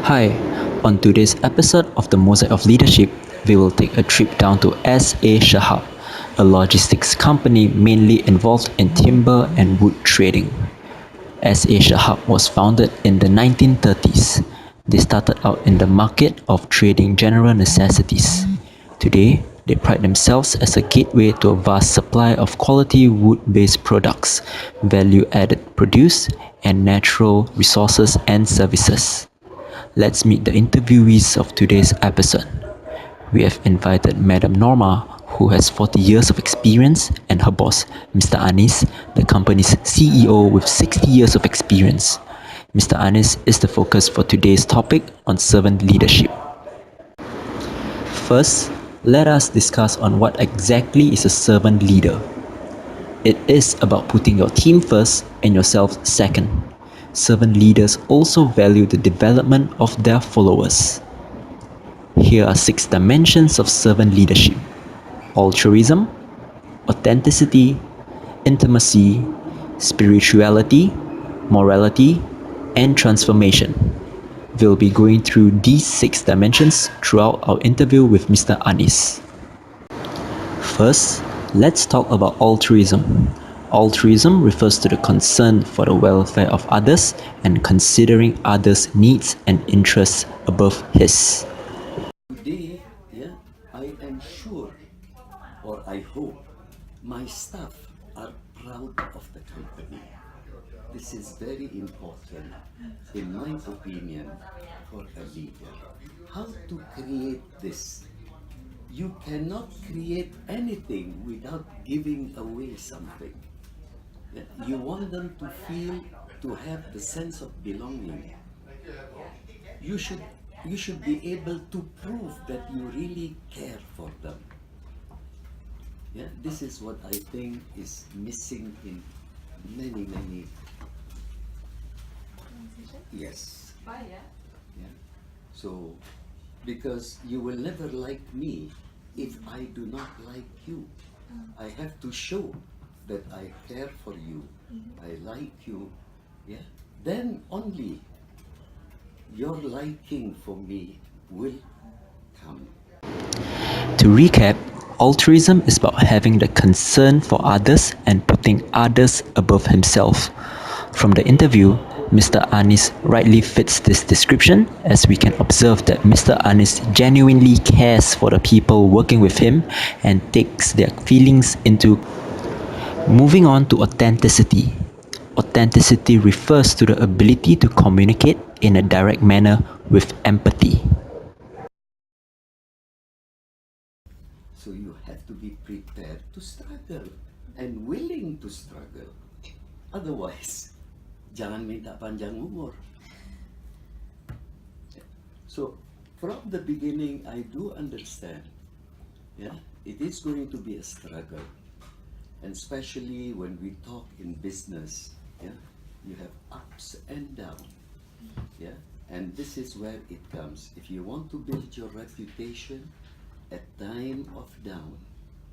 Hi, on today's episode of the Mosaic of Leadership, we will take a trip down to S.A. Shahab, a logistics company mainly involved in timber and wood trading. S.A. Shahab was founded in the 1930s. They started out in the market of trading general necessities. Today, they pride themselves as a gateway to a vast supply of quality wood-based products, value-added produce, and natural resources and services. Let's meet the interviewees of today's episode. We have invited Madam Norma, who has 40 years of experience, and her boss, Mr. Anis, the company's CEO with 60 years of experience. Mr. Anis is the focus for today's topic on servant leadership. First, let us discuss on what exactly is a servant leader. It is about putting your team first and yourself second. Servant leaders also value the development of their followers. Here are 6 dimensions of servant leadership: altruism, authenticity, intimacy, spirituality, morality, and transformation. We'll be going through these 6 dimensions throughout our interview with Mr. Anis. First, let's talk about altruism. Altruism refers to the concern for the welfare of others and considering others' needs and interests above his. Today, yeah, I am sure, or I hope, my staff are proud of the company. This is very important, in my opinion, for a leader. How to create this? You cannot create anything without giving away something. Yeah, you want them to feel, to have the sense of belonging. You should you should be able to prove that you really care for them. Yeah, this is what I think is missing in many. Yes. Why, yeah? Yeah. So, because you will never like me if I do not like you. I have to show that I care for you, I like you. Yeah. Then only your liking for me will come. To recap, altruism is about having the concern for others and putting others above himself. From the interview, Mr. Anis rightly fits this description, as we can observe that Mr. Anis genuinely cares for the people working with him and takes their feelings into. Moving on to authenticity. Authenticity refers to the ability to communicate in a direct manner with empathy. So you have to be prepared to struggle and willing to struggle. Otherwise, jangan minta panjang umur. So from the beginning, I do understand, yeah, it is going to be a struggle. And especially when we talk in business, yeah, you have ups and downs, yeah, and this is where it comes. If you want to build your reputation at time of down,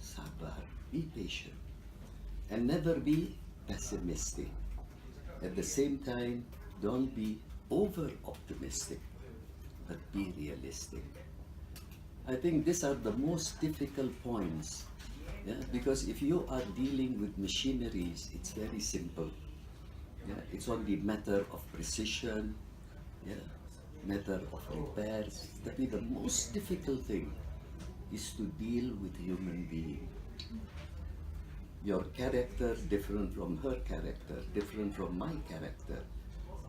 sabar, be patient, and never be pessimistic. At the same time, don't be over optimistic, but be realistic. I think these are the most difficult points. Yeah? Because if you are dealing with machineries, it's very simple. Yeah? It's only matter of precision, yeah? Matter of repairs. The most difficult thing is to deal with human being. Your character different from her character, different from my character.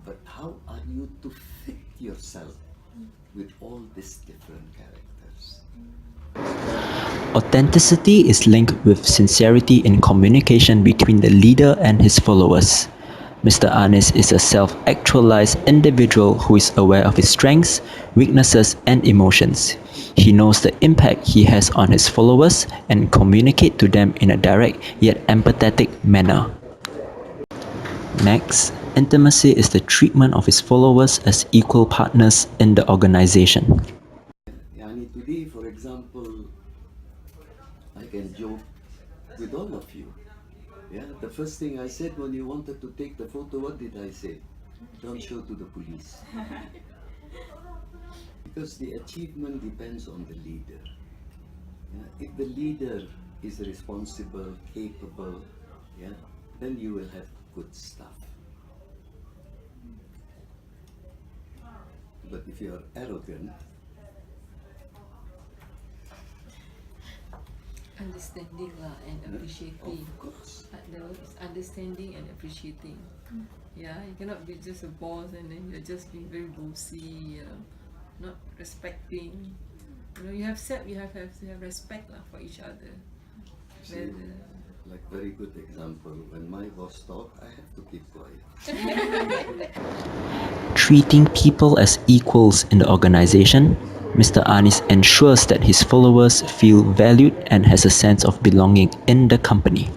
But how are you to fit yourself with all these different characters? Authenticity is linked with sincerity in communication between the leader and his followers. Mr. Anis is a self-actualized individual who is aware of his strengths, weaknesses, and emotions. He knows the impact he has on his followers and communicate to them in a direct yet empathetic manner. Next, intimacy is the treatment of his followers as equal partners in the organization. Yani today, for example, I can joke with all of you. Yeah, the first thing I said when you wanted to take the photo, what did I say? Don't show to the police. Because the achievement depends on the leader. Yeah? If the leader is responsible, capable, yeah, then you will have good stuff. But if you are arrogant, Understanding lah and appreciating. of course, There is understanding and appreciating. Yeah, you cannot be just a boss and then you're just being very bossy, not respecting. You have to have respect lah for each other. see, Whether- like very good example, when my boss talk, I have to keep quiet. Treating people as equals in the organization, Mr. Anis ensures that his followers feel valued and has a sense of belonging in the company.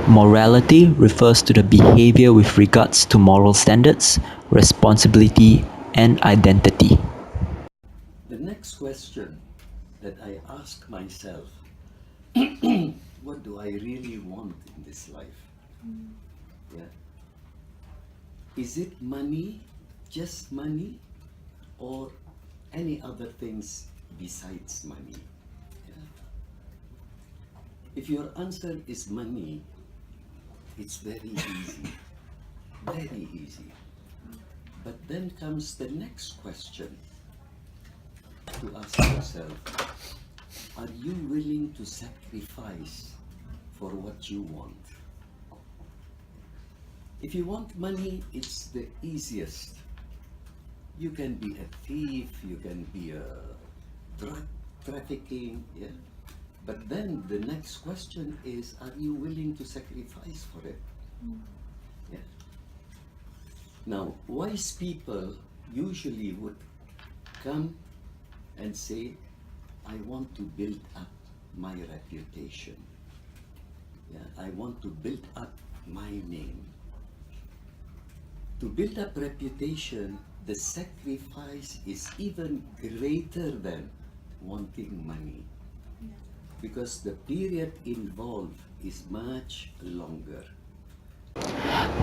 Morality refers to the behavior with regards to moral standards, responsibility, and identity. The next question that I ask myself, what do I really want in this life? Yeah. Is it money, just money, or any other things besides money? Yeah. If your answer is money, it's very easy, very easy. But then comes the next question to ask yourself, are you willing to sacrifice for what you want? If you want money, it's the easiest. You can be a thief, you can be a drug trafficking, yeah. But then the next question is, are you willing to sacrifice for it? Yeah. Now, wise people usually would come and say, I want to build up my reputation. Yeah, I want to build up my name. To build up reputation, the sacrifice is even greater than wanting money. Because the period involved is much longer.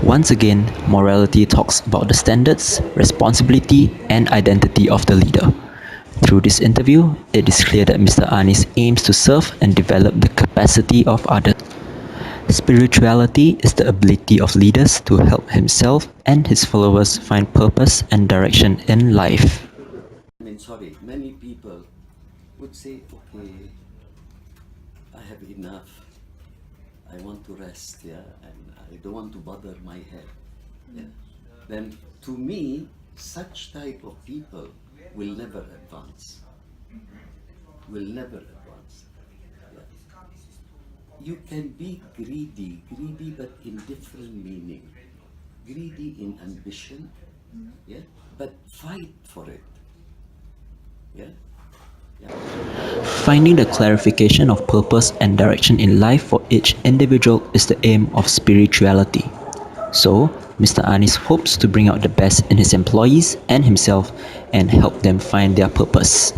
Once again, morality talks about the standards, responsibility, and identity of the leader. Through this interview, it is clear that Mr. Anis aims to serve and develop the capacity of others. Spirituality is the ability of leaders to help himself and his followers find purpose and direction in life. Many people would say, okay, I have enough. I want to rest, yeah, and I don't want to bother my head. Yeah. Then to me, such type of people will never advance. Will never advance. Yeah. You can be greedy but in different meaning. Greedy in ambition, yeah, but fight for it. Yeah. Yeah. Finding the clarification of purpose and direction in life for each individual is the aim of spirituality. So, Mr. Anis hopes to bring out the best in his employees and himself and help them find their purpose.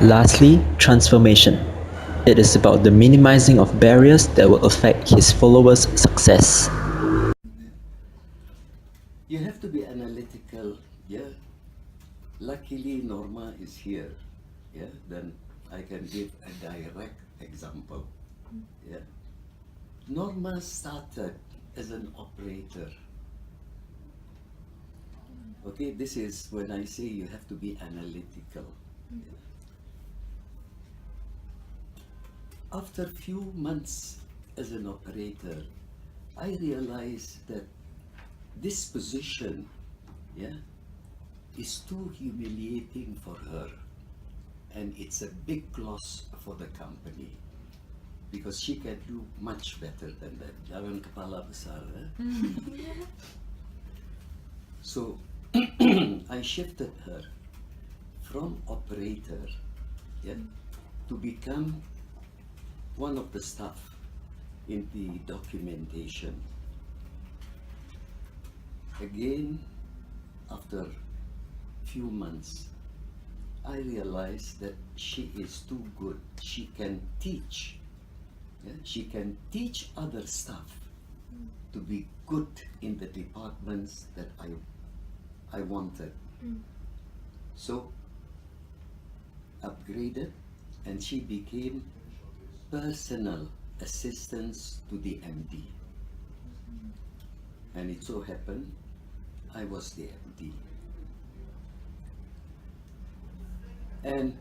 Lastly, transformation. It is about the minimizing of barriers that will affect his followers' success. You have to be analytical, yeah. Luckily, Norma is here, yeah. Then I can give a direct example, yeah. Norma started as an operator. Okay, this is when I say you have to be analytical. Yeah. After few months as an operator, I realized that this position, yeah, is too humiliating for her, and it's a big loss for the company because she can do much better than that. Jangan kepala besar. So I shifted her from operator, yeah, to become one of the staff in the documentation. Again, after few months, I realized that she is too good. She can teach. Yeah? She can teach other stuff. to be good in the departments that I wanted. So upgraded, and she became personal assistants to the MD. And it so happened I was the MD. And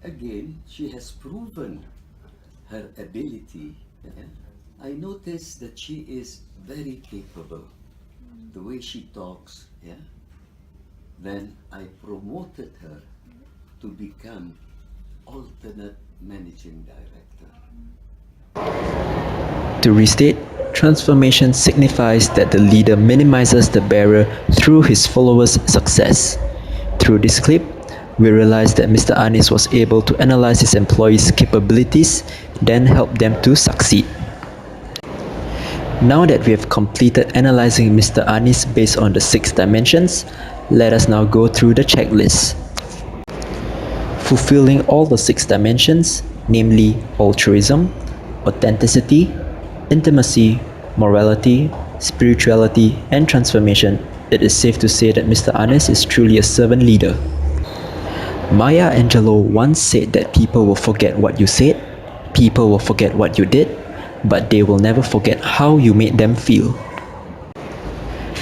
again, she has proven her ability. I noticed that she is very capable. The way she talks, yeah. Then I promoted her to become alternate managing director. To restate, transformation signifies that the leader minimizes the barrier through his followers' success. Through this clip, we realized that Mr. Anis was able to analyze his employees' capabilities, then help them to succeed. Now that we have completed analyzing Mr. Anis based on the 6 dimensions, let us now go through the checklist. Fulfilling all the 6 dimensions, namely altruism, authenticity, intimacy, morality, spirituality, and transformation, it is safe to say that Mr. Anis is truly a servant leader. Maya Angelou once said that people will forget what you said, people will forget what you did, but they will never forget how you made them feel.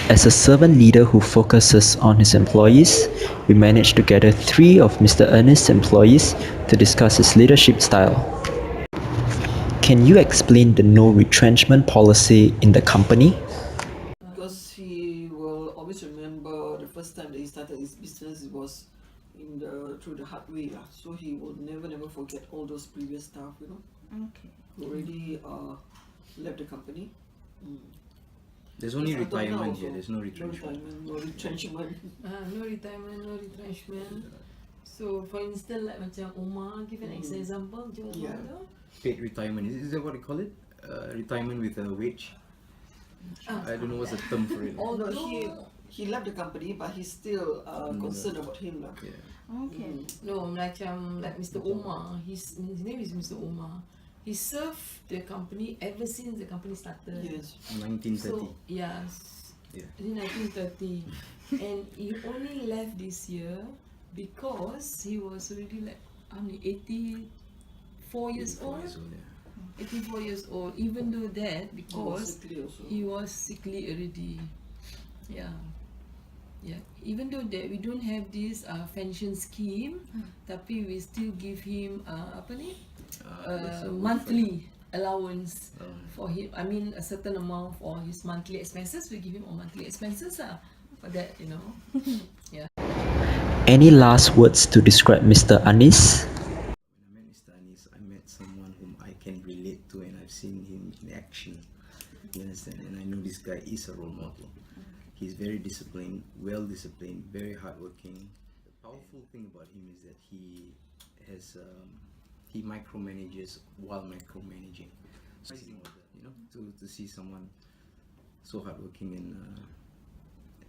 As a servant leader who focuses on his employees, we managed to gather 3 of Mr. Ernest's employees to discuss his leadership style. Can you explain the no retrenchment policy in the company? Because he will always remember the first time that he started his business, it was through the hard way. So he will never forget all those previous staff, Okay. who already left the company. There's only Yes, until now retirement also. here, there's no retrenchment. No retrenchment. No retirement, no retrenchment. So for instance, like macam Omar, give an example, macam Omar Yeah. tu. Paid retirement, is that what they call it? Retirement with a wage? I don't know what's the term for it. Although he left the company, but he's still concerned about him. Yeah. Okay. No, macam like Mr. Omar, his name is Mr. Omar. He served the company ever since the company started. Yes. 1930. So yes, Yeah. in 1930, and he only left this year because he was already like 84 years old. Yeah. 84 years old. Even though that, because Sickly also. he was sickly already. Yeah. Yeah. Even though that we don't have this pension scheme, tapi we still give him apa ni? Monthly allowance for him. I mean a certain amount for his monthly expenses. We give him all monthly expenses for that, Yeah. Any last words to describe Mr. Anis? When I met Mr. Anis, I met someone whom I can relate to and I've seen him in action. You understand? And I know this guy is a role model. He's very disciplined, well disciplined, very hardworking. The powerful thing about him is that he micromanages while micromanaging. So, to see someone so hardworking and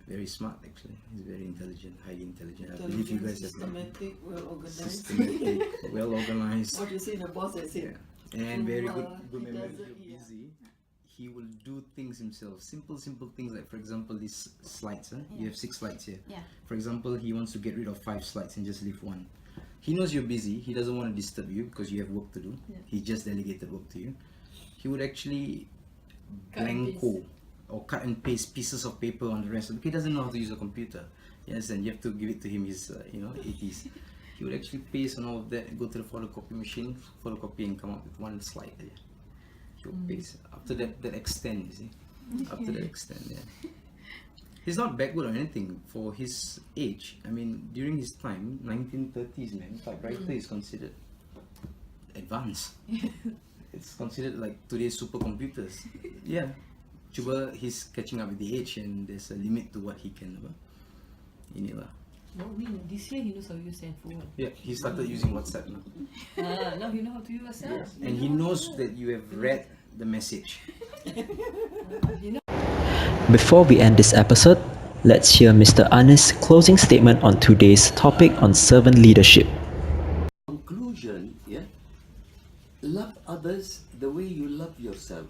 very smart actually. He's very intelligent, highly intelligent. I believe you guys have met him. Systematic, well organized. Systematic, well organized. What you say in the boss, I say. Yeah. And very good He memory. doesn't- If you're busy, he will do things himself. Simple things like, for example, these slides. You have 6 slides here. Yeah. For example, he wants to get rid of 5 slides and just leave 1. He knows you're busy. He doesn't want to disturb you because you have work to do. Yeah. He just delegated work to you. He would actually Cut and blanco or cut and paste pieces of paper on the rest. He doesn't know how to use a computer. Yes, and you have to give it to him. He's 80s. He would actually paste on all of that, go to the photocopy machine, photocopy, and come up with 1 slide there. He would paste. After that extend, you see. After that extend, yeah. He's not backward or anything for his age. I mean, during his time, 1930s, man, typewriter is considered advanced. It's considered like today's supercomputers. Yeah. Cuba, he's catching up with the age and there's a limit to what he can inilah. No, this year he knows how to use handphone. Yeah, he started using WhatsApp now. Now he know how to use WhatsApp. And he knows that you have read the message. Before we end this episode, let's hear Mr. Anis' closing statement on today's topic on servant leadership. Conclusion, yeah. Love others the way you love yourself.